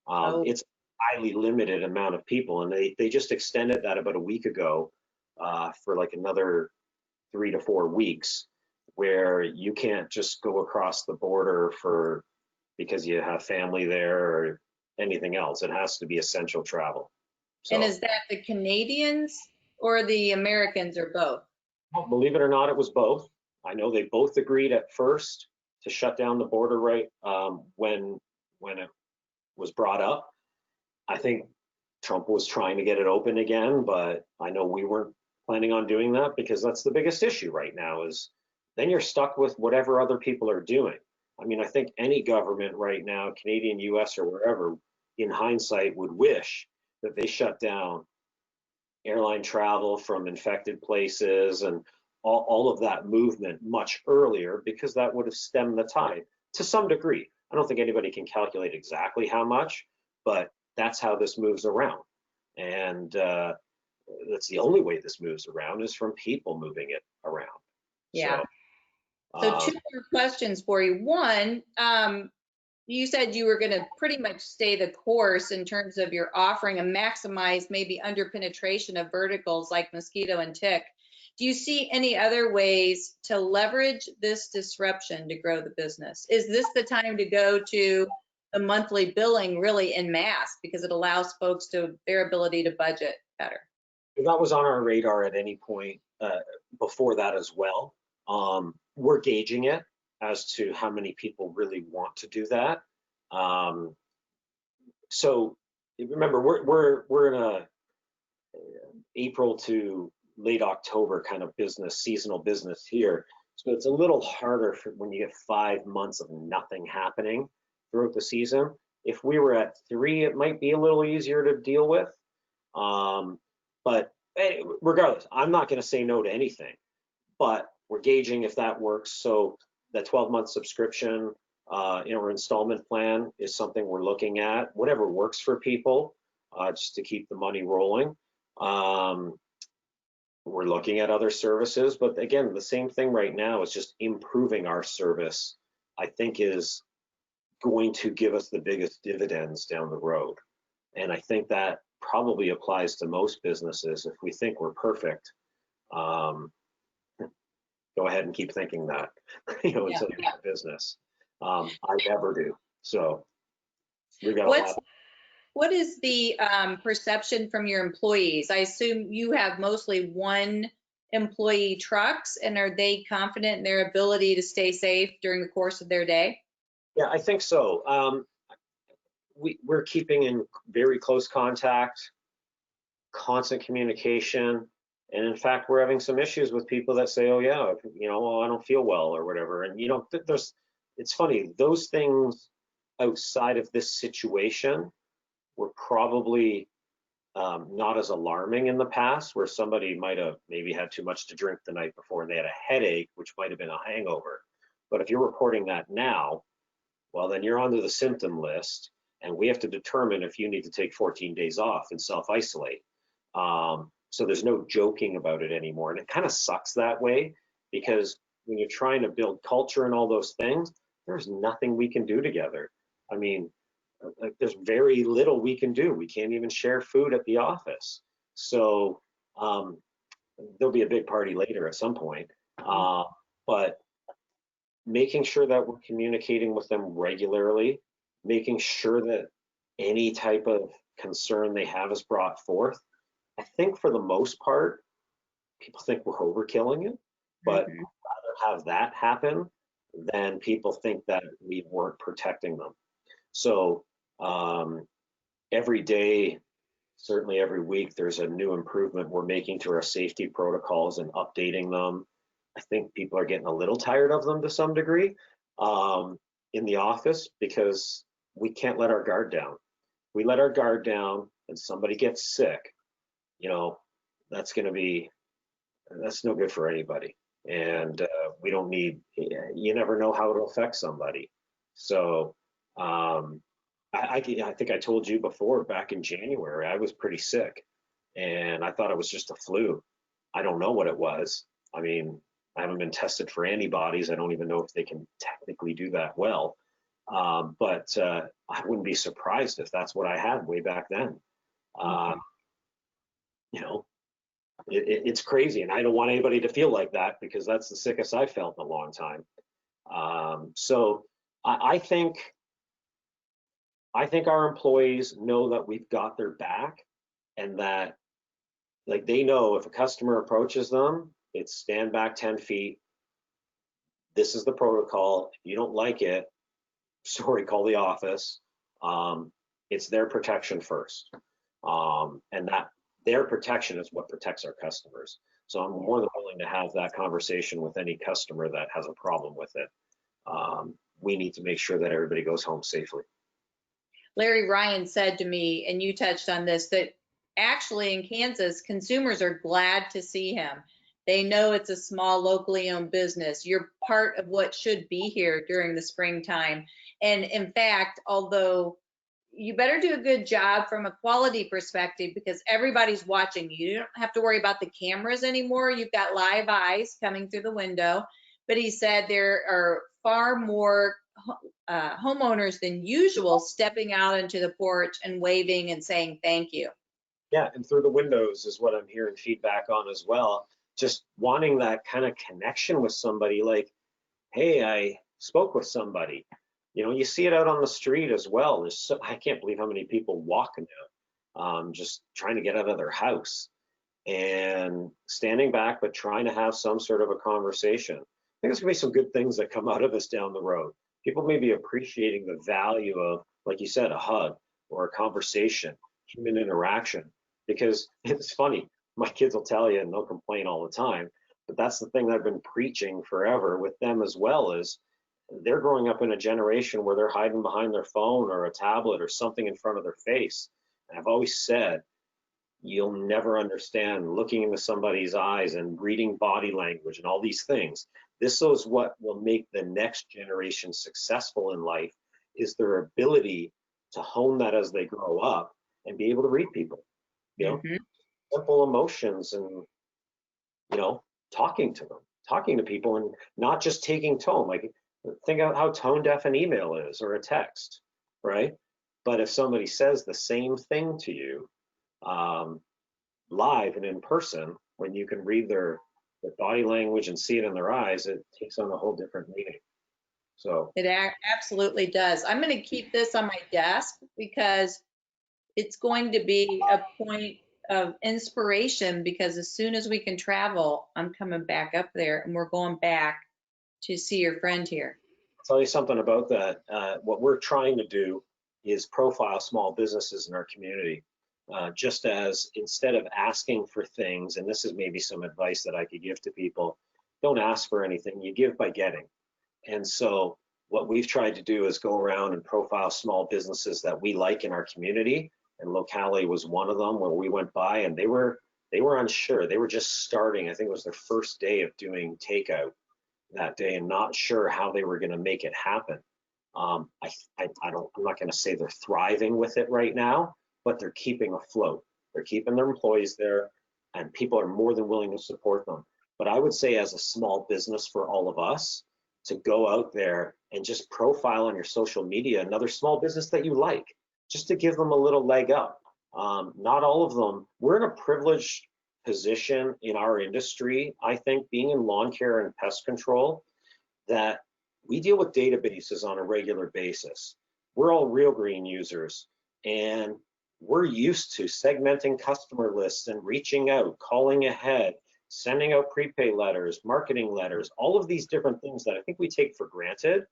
It's a highly limited amount of people, and they just extended that about a week ago for like another 3 to 4 weeks, where you can't just go across the border because you have family there or anything else. It has to be essential travel. And So, is that the Canadians or the Americans or both? believe it or not, it was both. I know they both agreed at first to shut down the border right when it was brought up. I think Trump was trying to get it open again, but I know we weren't planning on doing that, because that's the biggest issue right now, is then you're stuck with whatever other people are doing. I mean, I think any government right now, Canadian, US, or wherever, in hindsight, would wish that they shut down airline travel from infected places and all of that movement much earlier, because that would have stemmed the tide to some degree. I don't think anybody can calculate exactly how much, but that's how this moves around. And that's the only way this moves around, is from people moving it around. Yeah. So, So two more questions for you. One, you said you were going to pretty much stay the course in terms of your offering and maximize maybe under penetration of verticals like mosquito and tick. Do you see any other ways to leverage this disruption to grow the business? Is this the time to go to the monthly billing really en masse, because it allows folks to their ability to budget better? that was on our radar at any point before that as well. We're gauging it as to how many people really want to do that. So remember, we're in a April to late October kind of business, seasonal business here. So it's a little harder when you get 5 months of nothing happening throughout the season. If we were at 3, it might be a little easier to deal with. But regardless, I'm not going to say no to anything, but we're gauging if that works. So the 12-month subscription or installment plan is something we're looking at, whatever works for people, just to keep the money rolling. We're looking at other services, but again, the same thing right now is just improving our service, I think, is going to give us the biggest dividends down the road. And I think that probably applies to most businesses. If we think we're perfect, go ahead and keep thinking that, until you're in business. I never do. So we've got a lot. What is the perception from your employees? I assume you have mostly one employee trucks, and are they confident in their ability to stay safe during the course of their day? Yeah, I think so. We're keeping in very close contact, constant communication. And in fact, we're having some issues with people that say, oh yeah, well, I don't feel well or whatever. And it's funny, those things outside of this situation were probably not as alarming in the past, where somebody might have maybe had too much to drink the night before and they had a headache, which might have been a hangover. But if you're reporting that now, well, then you're onto the symptom list, and we have to determine if you need to take 14 days off and self-isolate. So there's no joking about it anymore. And it kind of sucks that way, because when you're trying to build culture and all those things, there's nothing we can do together. I mean, there's very little we can do. We can't even share food at the office. So there'll be a big party later at some point. But making sure that we're communicating with them regularly, making sure that any type of concern they have is brought forth. I think for the most part, people think we're overkilling it, but I'd rather have that happen than people think that we weren't protecting them. So every day, certainly every week, there's a new improvement we're making to our safety protocols and updating them. I think people are getting a little tired of them to some degree in the office, because we can't let our guard down. We let our guard down and somebody gets sick, you know, that's no good for anybody. And we don't need, you never know how it'll affect somebody. So I think I told you before, back in January, I was pretty sick and I thought it was just a flu. I don't know what it was. I mean, I haven't been tested for antibodies. I don't even know if they can technically do that well. But I wouldn't be surprised if that's what I had way back then. You know, it's crazy, and I don't want anybody to feel like that, because that's the sickest I've felt in a long time. So I think our employees know that we've got their back, and that, like, they know if a customer approaches them, it's stand back 10 feet. This is the protocol. If you don't like it, sorry, call the office. It's their protection first. And that their protection is what protects our customers. So I'm more than willing to have that conversation with any customer that has a problem with it. We need to make sure that everybody goes home safely. Larry Ryan said to me, and you touched on this, that actually in Kansas, consumers are glad to see him. They know it's a small, locally owned business. You're part of what should be here during the springtime. And in fact, although you better do a good job from a quality perspective, because everybody's watching you. You don't have to worry about the cameras anymore. You've got live eyes coming through the window. But he said there are far more homeowners than usual stepping out into the porch and waving and saying thank you. Yeah, and through the windows is what I'm hearing feedback on as well. Just wanting that kind of connection with somebody, like, hey, I spoke with somebody. You know, you see it out on the street as well. I can't believe how many people walking out, just trying to get out of their house and standing back, but trying to have some sort of a conversation. I think there's gonna be some good things that come out of this down the road. People may be appreciating the value of, like you said, a hug or a conversation, human interaction, because it's funny. My kids will tell you, and they'll complain all the time, but that's the thing that I've been preaching forever with them as well, is they're growing up in a generation where they're hiding behind their phone or a tablet or something in front of their face. And I've always said, you'll never understand looking into somebody's eyes and reading body language and all these things. This is what will make the next generation successful in life, is their ability to hone that as they grow up and be able to read people, you know, simple emotions, and, you know, talking to people and not just taking tone. Like, think of how tone deaf an email is or a text, right? But if somebody says the same thing to you live and in person, when you can read their body language and see it in their eyes, it takes on a whole different meaning. So it absolutely does. I'm going to keep this on my desk, because it's going to be a point of inspiration, because as soon as we can travel, I'm coming back up there and we're going back to see your friend here. I'll tell you something about that. What we're trying to do is profile small businesses in our community. Just as, instead of asking for things, and this is maybe some advice that I could give to people, don't ask for anything, you give by getting. And so what we've tried to do is go around and profile small businesses that we like in our community. And Locali was one of them, where we went by and they were unsure. They were just starting. I think it was their first day of doing takeout that day and not sure how they were going to make it happen. I'm not going to say they're thriving with it right now, but they're keeping afloat. They're keeping their employees there, and people are more than willing to support them. But I would say, as a small business, for all of us to go out there and just profile on your social media another small business that you like, just to give them a little leg up. Not all of them. We're in a privileged position in our industry, I think, being in lawn care and pest control, that we deal with databases on a regular basis. We're all Real Green users, and we're used to segmenting customer lists and reaching out, calling ahead, sending out prepay letters, marketing letters, all of these different things that I think we take for granted.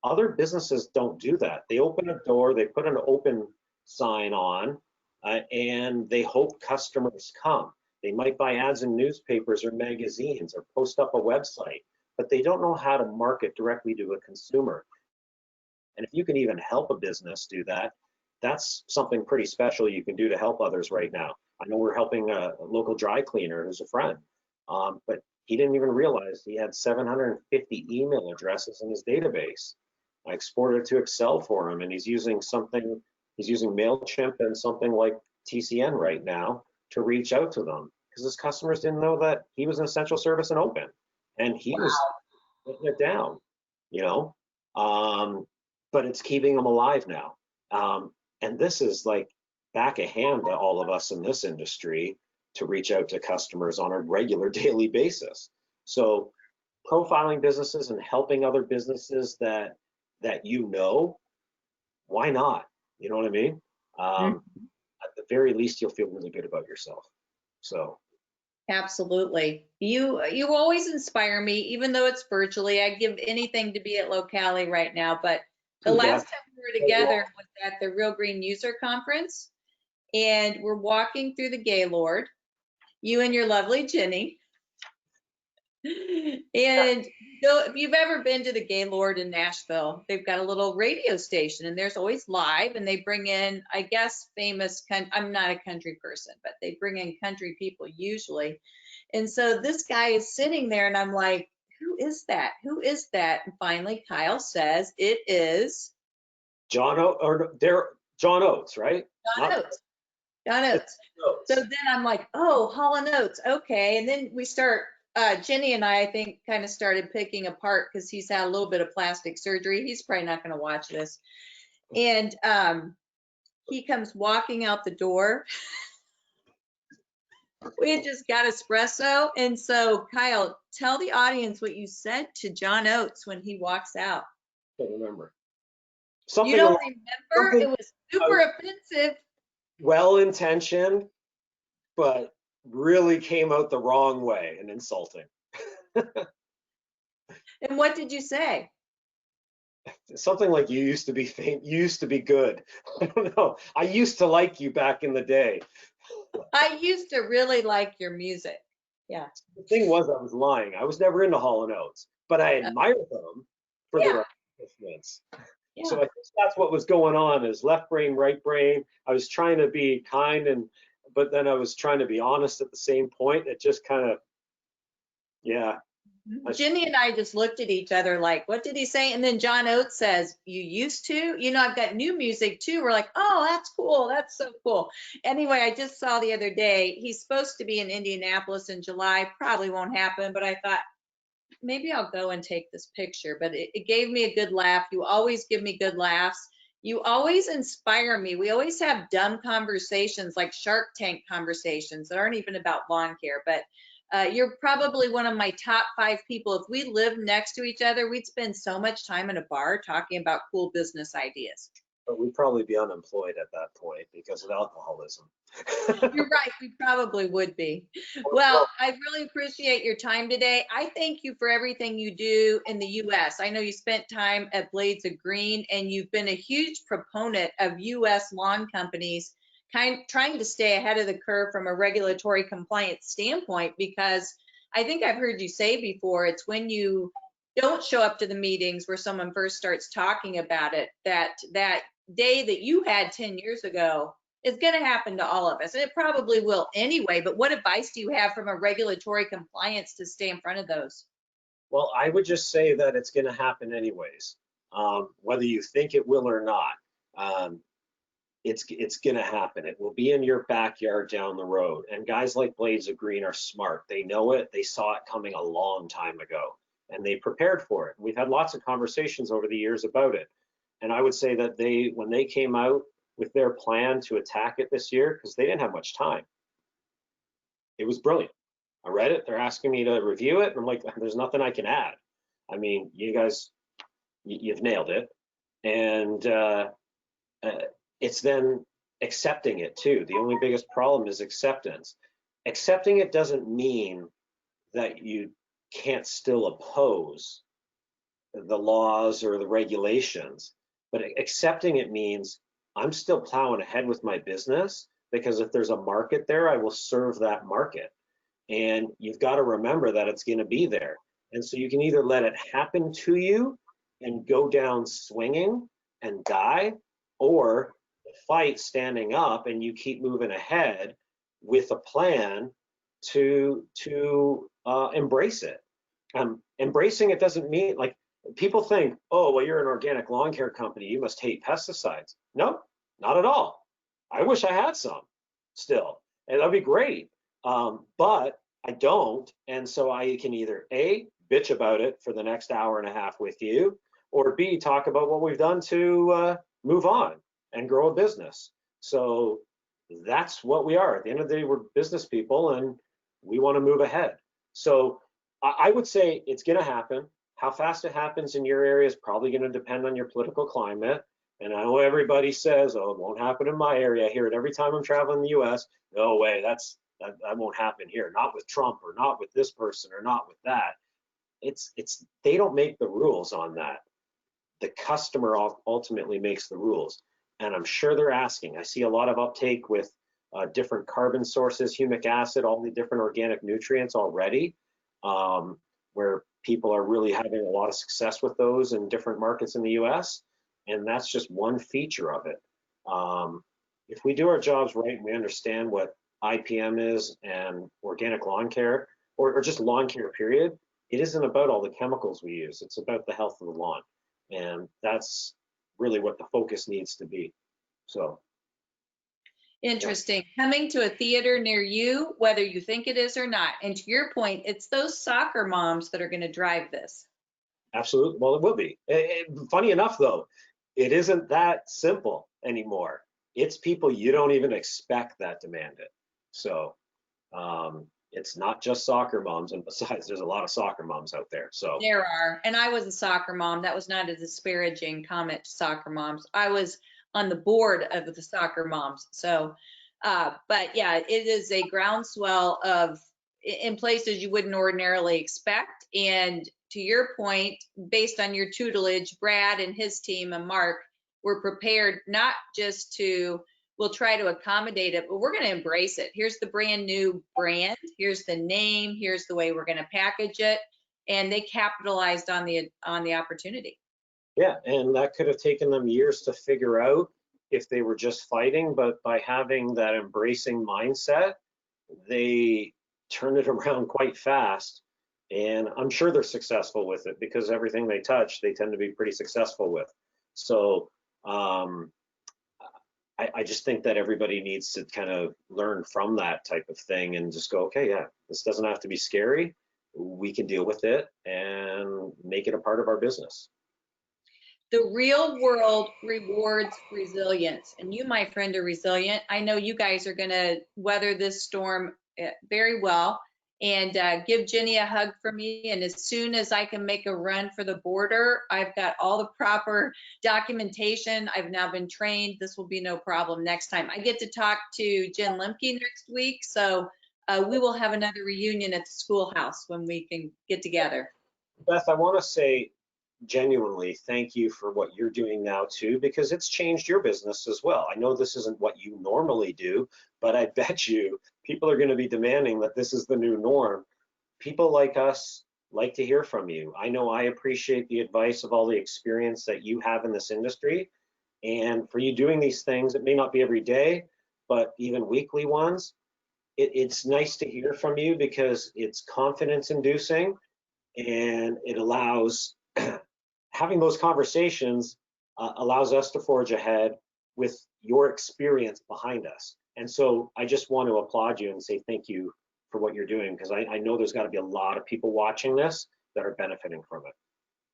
Other businesses don't do that. They open a door, they put an open sign on, and they hope customers come. They might buy ads in newspapers or magazines or post up a website, but they don't know how to market directly to a consumer. And if you can even help a business do that, that's something pretty special you can do to help others right now. I know we're helping a local dry cleaner who's a friend, but he didn't even realize he had 750 email addresses in his database. I exported it to Excel for him, and he's using MailChimp and something like TCN right now to reach out to them, because his customers didn't know that he was an essential service and open, and he was putting it down, you know. But it's keeping them alive now. And this is like back a hand to all of us in this industry to reach out to customers on a regular daily basis. So profiling businesses and helping other businesses that you know, why not? You know what I mean? At the very least, you'll feel really good about yourself. So Absolutely. You always inspire me, even though it's virtually. I'd give anything to be at Locali right now. But the yeah, last time we were together was at the Real Green User Conference, and we're walking through the Gaylord, you and your lovely Jenny. And if you've ever been to the Gaylord in Nashville, they've got a little radio station, and there's always live, and they bring in, I guess, I'm not a country person, but they bring in country people usually. And so this guy is sitting there, and I'm like, who is that? Who is that? And finally, Kyle says it is John Oates, right? John Oates. John Oates. So then I'm like, oh, Hall & Oates, okay. And then we start, Jenny and I think, kind of started picking apart, because he's had a little bit of plastic surgery. He's probably not going to watch this. And he comes walking out the door. We had just got espresso. And so, Kyle, tell the audience what you said to John Oates when he walks out. I can't remember. You don't remember? It was super offensive. Well-intentioned, but really came out the wrong way and insulting. And what did you say? Something like, you used to be good. I don't know. I used to like you back in the day. I used to really like your music. Yeah. The thing was, I was lying. I was never into Hall & Oates, but I admired them for their accomplishments. Yeah. So I think that's what was going on, is left brain, right brain. I was trying to be kind, but then I was trying to be honest at the same point. It just kind of, yeah. Jenny and I just looked at each other like, what did he say? And then John Oates says, you used to? You know, I've got new music too. We're like, oh, that's cool. That's so cool. Anyway, I just saw the other day, he's supposed to be in Indianapolis in July. Probably won't happen, but I thought, maybe I'll go and take this picture. But it gave me a good laugh. You always give me good laughs. You always inspire me. We always have dumb conversations, like Shark Tank conversations that aren't even about lawn care, but you're probably one of my top 5 people. If we lived next to each other, we'd spend so much time in a bar talking about cool business ideas. But we'd probably be unemployed at that point because of alcoholism. You're right, we probably would be. Well, I really appreciate your time today. I thank you for everything you do in the US. I know you spent time at Blades of Green, and you've been a huge proponent of US lawn companies trying to stay ahead of the curve from a regulatory compliance standpoint, because I think I've heard you say before, it's when you don't show up to the meetings where someone first starts talking about it, that day that you had 10 years ago is going to happen to all of us. And it probably will anyway, but what advice do you have from a regulatory compliance to stay in front of those? Well, I would just say that it's going to happen anyways, whether you think it will or not. Um, it's going to happen. It will be in your backyard down the road. And guys like Blades of Green are smart. They know it. They saw it coming a long time ago, and they prepared for it. We've had lots of conversations over the years about it. And I would say that when they came out with their plan to attack it this year, because they didn't have much time, it was brilliant. I read it. They're asking me to review it. And I'm like, there's nothing I can add. I mean, you guys, you've nailed it. And it's then accepting it too. The only biggest problem is acceptance. Accepting it doesn't mean that you can't still oppose the laws or the regulations, but accepting it means I'm still plowing ahead with my business, because if there's a market there, I will serve that market. And you've got to remember that it's going to be there. And so you can either let it happen to you and go down swinging and die, or fight standing up and you keep moving ahead with a plan to embrace it. Embracing it doesn't mean, like, people think, oh, well, you're an organic lawn care company, you must hate pesticides. No, not at all. I wish I had some still, and that'd be great. But I don't, and so I can either A, bitch about it for the next hour and a half with you, or B, talk about what we've done to move on and grow a business. So that's what we are. At the end of the day, we're business people, and we want to move ahead. So I would say it's going to happen. How fast it happens in your area is probably going to depend on your political climate. And I know everybody says, oh, it won't happen in my area. I hear it every time I'm traveling the US. No way, that won't happen here. Not with Trump, or not with this person, or not with that. They don't make the rules on that. The customer ultimately makes the rules. And I'm sure they're asking. I see a lot of uptake with different carbon sources, humic acid, all the different organic nutrients already, where people are really having a lot of success with those in different markets in the US. And that's just one feature of it. If we do our jobs right and we understand what IPM is and organic lawn care, or just lawn care period, it isn't about all the chemicals we use. It's about the health of the lawn. And that's really what the focus needs to be. So. Interesting. Yeah. Coming to a theater near you, whether you think it is or not. And to your point, it's those soccer moms that are going to drive this. Absolutely. Well, it will be. Funny enough, though, it isn't that simple anymore. It's people you don't even expect that demand it. So it's not just soccer moms. And besides, there's a lot of soccer moms out there. So there are. And I was a soccer mom. That was not a disparaging comment to soccer moms. I was on the board of the soccer moms. So, but yeah, it is a groundswell of in places you wouldn't ordinarily expect. And to your point, based on your tutelage, Brad and his team and Mark were prepared not just to, we'll try to accommodate it, but we're going to embrace it. Here's the brand new brand. Here's the name. Here's the way we're going to package it. And they capitalized on the opportunity. Yeah, and that could have taken them years to figure out if they were just fighting, but by having that embracing mindset, they turned it around quite fast. And I'm sure they're successful with it, because everything they touch, they tend to be pretty successful with. So I just think that everybody needs to kind of learn from that type of thing and just go, okay, yeah, this doesn't have to be scary. We can deal with it and make it a part of our business. The real world rewards resilience. And you, my friend, are resilient. I know you guys are going to weather this storm very well. And give Jenny a hug for me. And as soon as I can make a run for the border, I've got all the proper documentation. I've now been trained. This will be no problem next time. I get to talk to Jen Lemke next week. So we will have another reunion at the schoolhouse when we can get together. Beth, I want to say genuinely thank you for what you're doing now too, because it's changed your business as well. I know this isn't what you normally do, but I bet you people are going to be demanding that this is the new norm. People like us, like to hear from you. I know I appreciate the advice of all the experience that you have in this industry. And for you doing these things, it may not be every day, but even weekly ones, it's nice to hear from you because it's confidence inducing and it allows having those conversations allows us to forge ahead with your experience behind us. And so I just want to applaud you and say thank you for what you're doing, because I know there's got to be a lot of people watching this that are benefiting from it.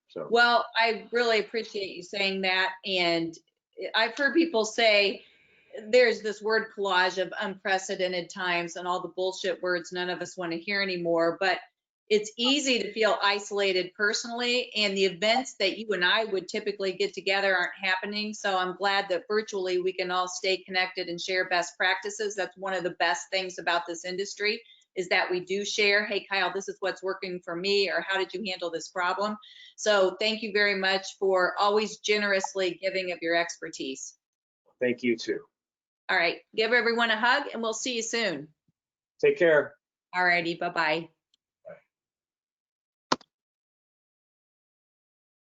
So, Well, I really appreciate you saying that. And I've heard people say there's this word collage of unprecedented times and all the bullshit words none of us want to hear anymore. But it's easy to feel isolated personally, and the events that you and I would typically get together aren't happening. So I'm glad that virtually we can all stay connected and share best practices. That's one of the best things about this industry, is that we do share, hey, Kyle, this is what's working for me, or how did you handle this problem? So thank you very much for always generously giving of your expertise. thank you too. All right, give everyone a hug and we'll see you soon. Take care. All righty, bye-bye.